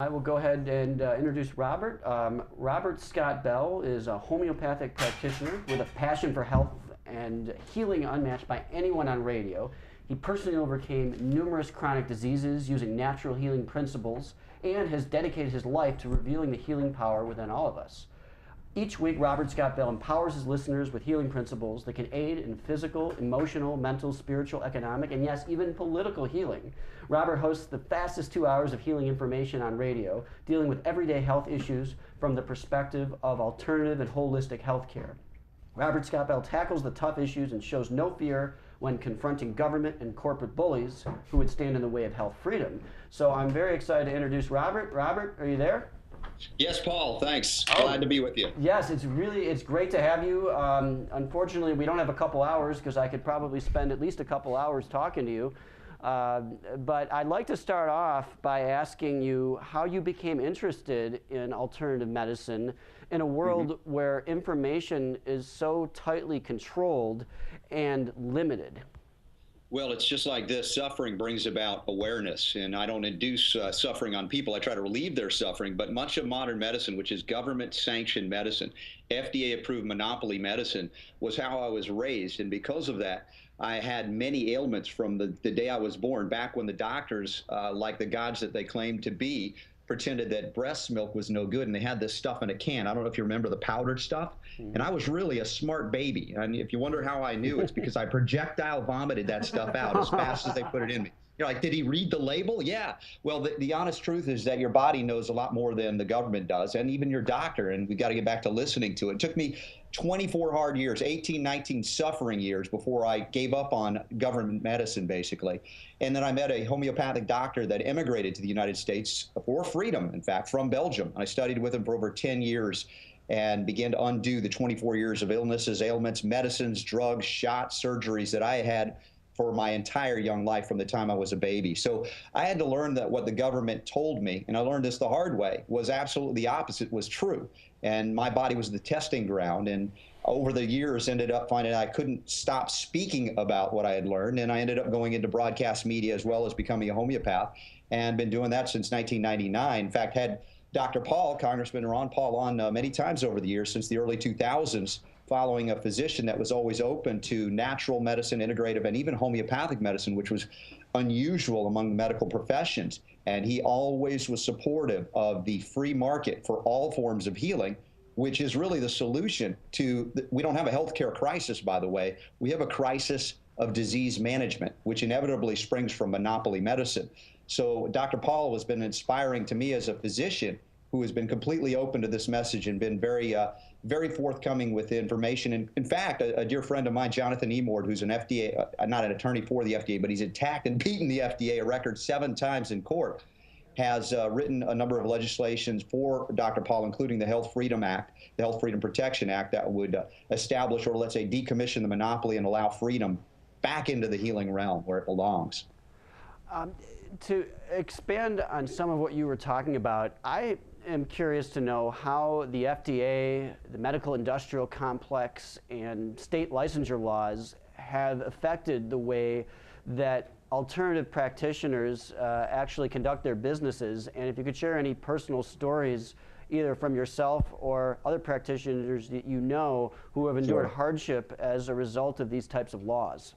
I will go ahead and introduce Robert. Robert Scott Bell is a homeopathic practitioner with a passion for health and healing unmatched by anyone on radio. He personally overcame numerous chronic diseases using natural healing principles and has dedicated his life to revealing the healing power within all of us. Each week, Robert Scott Bell empowers his listeners with healing principles that can aid in physical, emotional, mental, spiritual, economic, and yes, even political healing. Robert hosts the fastest 2 hours of healing information on radio, dealing with everyday health issues from the perspective of alternative and holistic healthcare. Robert Scott Bell tackles the tough issues and shows no fear when confronting government and corporate bullies who would stand in the way of health freedom. So I'm very excited to introduce Robert. Robert, are you there? Yes, Paul, thanks. Glad to be with you. Yes, it's great to have you. Unfortunately, we don't have a couple hours because I could probably spend at least a couple hours talking to you. But I'd like to start off by asking you how you became interested in alternative medicine in a world where information is so tightly controlled and limited. Well, it's just like this. Suffering brings about awareness, and I don't induce suffering on people. I try to relieve their suffering, but much of modern medicine, which is government-sanctioned medicine, FDA-approved monopoly medicine, was how I was raised, and because of that, I had many ailments from the day I was born, back when the doctors, like the gods that they claimed to be, pretended that breast milk was no good, and they had this stuff in a can. I don't know if you remember the powdered stuff. And I was really a smart baby. And if you wonder how I knew, it's because I projectile vomited that stuff out as fast as they put it in me. You're like, did he read the label? Yeah. Well, the honest truth is that your body knows a lot more than the government does, and even your doctor, and we got to get back to listening to it. It took me 24 hard years, 18, 19 suffering years before I gave up on government medicine, basically. And then I met a homeopathic doctor that immigrated to the United States for freedom, in fact, from Belgium. I studied with him for over 10 years and began to undo the 24 years of illnesses, ailments, medicines, drugs, shots, surgeries that I had for my entire young life from the time I was a baby. So I had to learn that what the government told me, and I learned this the hard way, was absolutely the opposite was true. And my body was the testing ground. And over the years, ended up finding I couldn't stop speaking about what I had learned. And I ended up going into broadcast media as well as becoming a homeopath, and been doing that since 1999. In fact, had Dr. Paul, Congressman Ron Paul, on many times over the years since the early 2000s, following a physician that was always open to natural medicine, integrative, and even homeopathic medicine, which was unusual among the medical professions. And he always was supportive of the free market for all forms of healing, which is really the solution to, we don't have a healthcare crisis, by the way. We have a crisis of disease management, which inevitably springs from monopoly medicine. So Dr. Paul has been inspiring to me as a physician who has been completely open to this message and been very forthcoming with information. And in fact, a dear friend of mine, Jonathan Emord, who's an FDA, not an attorney for the FDA, but he's attacked and beaten the FDA a record 7 times in court, has written a number of legislations for Dr. Paul, including the Health Freedom Act, the Health Freedom Protection Act, that would establish, or let's say decommission the monopoly and allow freedom back into the healing realm where it belongs. To expand on some of what you were talking about, I am curious to know how the FDA, the medical industrial complex, and state licensure laws have affected the way that alternative practitioners actually conduct their businesses, and if you could share any personal stories either from yourself or other practitioners that you know who have endured hardship as a result of these types of laws.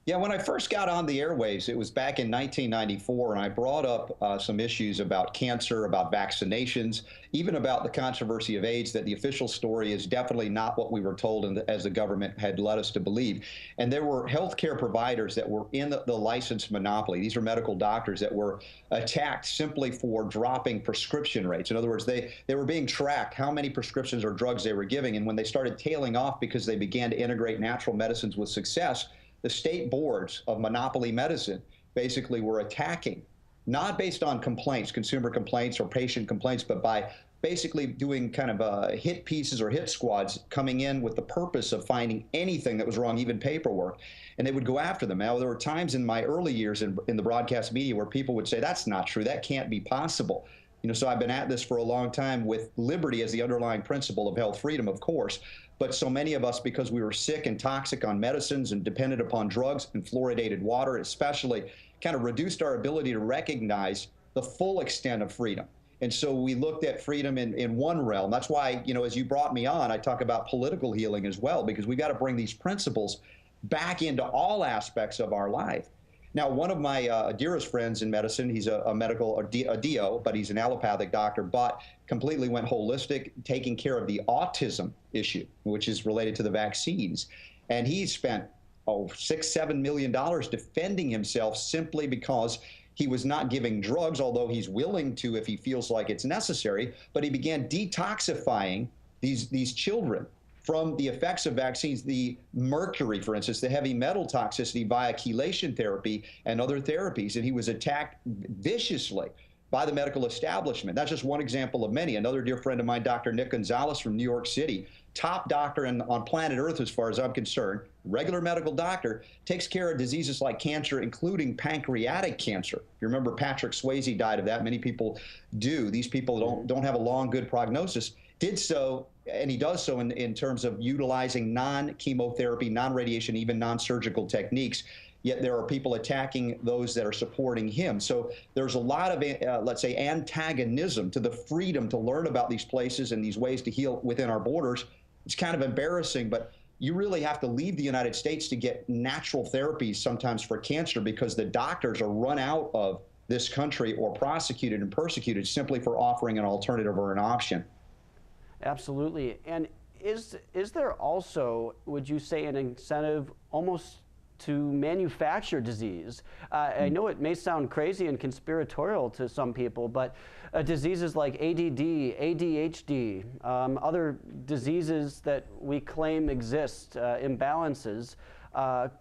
Yeah, when I first got on the airwaves, it was back in 1994, and I brought up some issues about cancer, about vaccinations, even about the controversy of AIDS, that the official story is definitely not what we were told as the government had led us to believe. And there were healthcare providers that were in the licensed monopoly. These are medical doctors that were attacked simply for dropping prescription rates. In other words, they were being tracked how many prescriptions or drugs they were giving, and when they started tailing off because they began to integrate natural medicines with success, the state boards of monopoly medicine basically were attacking, not based on complaints, consumer complaints or patient complaints, but by basically doing kind of hit pieces or hit squads coming in with the purpose of finding anything that was wrong, even paperwork, and they would go after them. Now, there were times in my early years in the broadcast media where people would say, that's not true, that can't be possible. You know, so I've been at this for a long time with liberty as the underlying principle of health freedom, of course. But so many of us, because we were sick and toxic on medicines and dependent upon drugs and fluoridated water, especially, kind of reduced our ability to recognize the full extent of freedom. And so we looked at freedom in one realm. That's why, as you brought me on, I talk about political healing as well, because we got to bring these principles back into all aspects of our life. Now, one of my dearest friends in medicine, he's a medical, a DO, but he's an allopathic doctor, but completely went holistic, taking care of the autism issue, which is related to the vaccines. And he spent, $6-7 million defending himself simply because he was not giving drugs, although he's willing to if he feels like it's necessary, but he began detoxifying these children from the effects of vaccines, the mercury, for instance, the heavy metal toxicity via chelation therapy and other therapies. And he was attacked viciously by the medical establishment. That's just one example of many. Another dear friend of mine, Dr. Nick Gonzalez from New York City, top doctor on planet Earth as far as I'm concerned, regular medical doctor, takes care of diseases like cancer, including pancreatic cancer. If you remember, Patrick Swayze died of that. Many people do. These people don't have a long, good prognosis. Did so, and he does so in terms of utilizing non-chemotherapy, non-radiation, even non-surgical techniques. Yet there are people attacking those that are supporting him. So there's a lot of, let's say, antagonism to the freedom to learn about these places and these ways to heal within our borders. It's kind of embarrassing, but you really have to leave the United States to get natural therapies sometimes for cancer, because the doctors are run out of this country or prosecuted and persecuted simply for offering an alternative or an option. Absolutely. And is there also, would you say, an incentive almost to manufacture disease? I know it may sound crazy and conspiratorial to some people, but diseases like ADD, ADHD, other diseases that we claim exist, imbalances,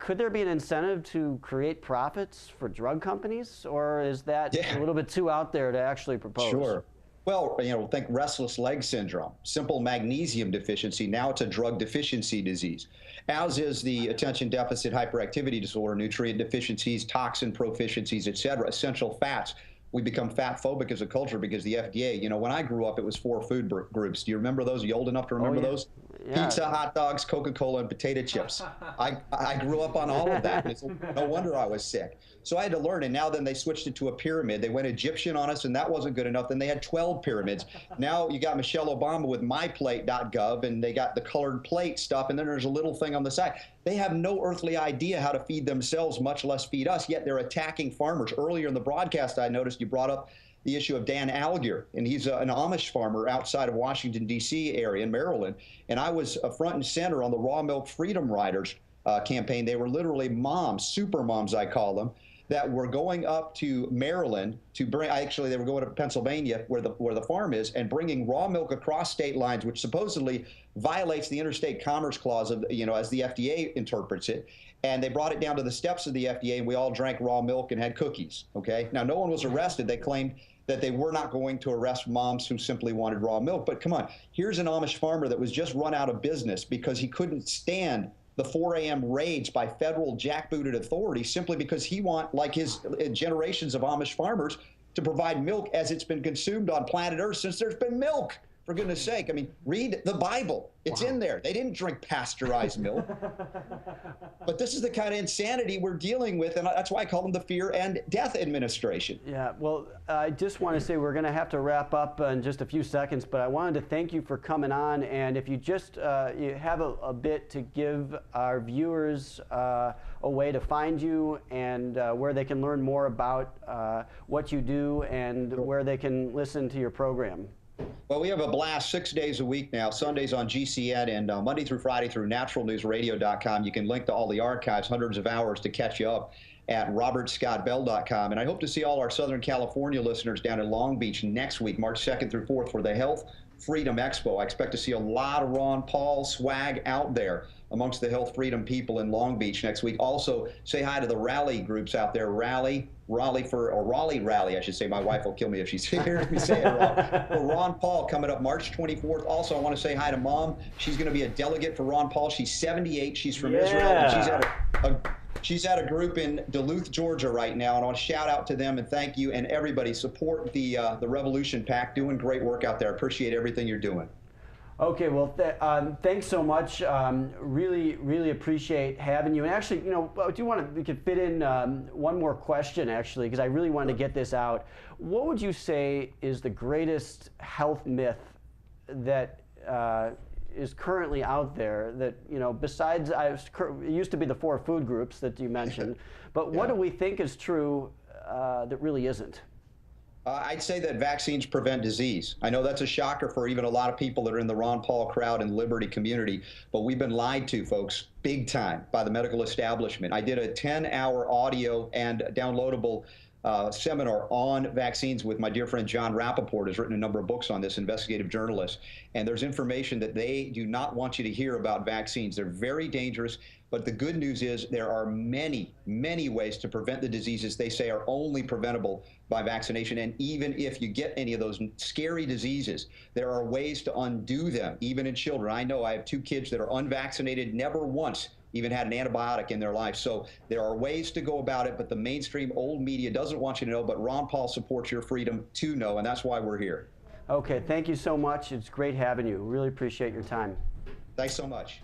could there be an incentive to create profits for drug companies, or is that a little bit too out there to actually propose? Sure. Well, think restless leg syndrome, simple magnesium deficiency. Now it's a drug deficiency disease, as is the attention deficit hyperactivity disorder, nutrient deficiencies, toxin proficiencies, et cetera, essential fats. We become fat phobic as a culture because the FDA, when I grew up, it was 4 food groups. Do you remember those? Are you old enough to remember those? Yeah. Pizza, hot dogs, Coca-Cola, and potato chips. I grew up on all of that. It's no wonder I was sick. So I had to learn, and now then they switched it to a pyramid. They went Egyptian on us, and that wasn't good enough. Then they had 12 pyramids. Now you got Michelle Obama with myplate.gov, and they got the colored plate stuff, and then there's a little thing on the side. They have no earthly idea how to feed themselves, much less feed us, yet they're attacking farmers. Earlier in the broadcast, I noticed you brought up the issue of Dan Algier, and he's an Amish farmer outside of Washington, D.C. area in Maryland. And I was front and center on the Raw Milk Freedom Riders campaign. They were literally moms, super moms, I call them, that were going up to Maryland to bring, actually they were going to Pennsylvania where the farm is, and bringing raw milk across state lines, which supposedly violates the Interstate Commerce Clause of, as the FDA interprets it. And they brought it down to the steps of the FDA, and we all drank raw milk and had cookies, okay? Now, no one was arrested. They claimed that they were not going to arrest moms who simply wanted raw milk. But come on, here's an Amish farmer that was just run out of business because he couldn't stand the 4 a.m. raids by federal jackbooted authorities simply because he like his generations of Amish farmers to provide milk as it's been consumed on planet Earth since there's been milk. For goodness sake, I mean, read the Bible. It's in there. They didn't drink pasteurized milk. But this is the kind of insanity we're dealing with, and that's why I call them the Fear and Death Administration. Yeah, well, I just want to say we're going to have to wrap up in just a few seconds, but I wanted to thank you for coming on, and if you just you have a bit to give our viewers a way to find you and where they can learn more about what you do and where they can listen to your program. Well, we have a blast 6 days a week now, Sundays on GCN, and Monday through Friday through naturalnewsradio.com. You can link to all the archives, hundreds of hours to catch you up at robertscottbell.com. And I hope to see all our Southern California listeners down in Long Beach next week, March 2nd through 4th, for the Health Freedom Expo. I expect to see a lot of Ron Paul swag out there amongst the health freedom people in Long Beach next week. Also, say hi to the rally groups out there. Raleigh Rally, I should say. My wife will kill me if she hears me say it wrong. For Ron Paul coming up March 24th. Also, I want to say hi to Mom. She's going to be a delegate for Ron Paul. She's 78. She's from Israel. And she's at a group in Duluth, Georgia right now. And I want to shout out to them and thank you. And everybody, support the Revolution PAC. Doing great work out there. I appreciate everything you're doing. Okay, well, thanks so much. Really, really appreciate having you. And actually, I do want to, we could fit in one more question, actually, because I really wanted to get this out. What would you say is the greatest health myth that is currently out there that, besides, it used to be the 4 food groups that you mentioned, but what do we think is true that really isn't? I'd say that vaccines prevent disease. I know that's a shocker for even a lot of people that are in the Ron Paul crowd and liberty community, but we've been lied to, folks, big time by the medical establishment. I did a 10-hour audio and downloadable seminar on vaccines with my dear friend John Rappaport, who's written a number of books on this, investigative journalist. And there's information that they do not want you to hear about vaccines. They're very dangerous. But the good news is there are many, many ways to prevent the diseases they say are only preventable by vaccination. And even if you get any of those scary diseases, there are ways to undo them, even in children. I know I have 2 kids that are unvaccinated, never once even had an antibiotic in their life. So there are ways to go about it, but the mainstream old media doesn't want you to know, but Ron Paul supports your freedom to know, and that's why we're here. Okay, thank you so much. It's great having you. Really appreciate your time. Thanks so much.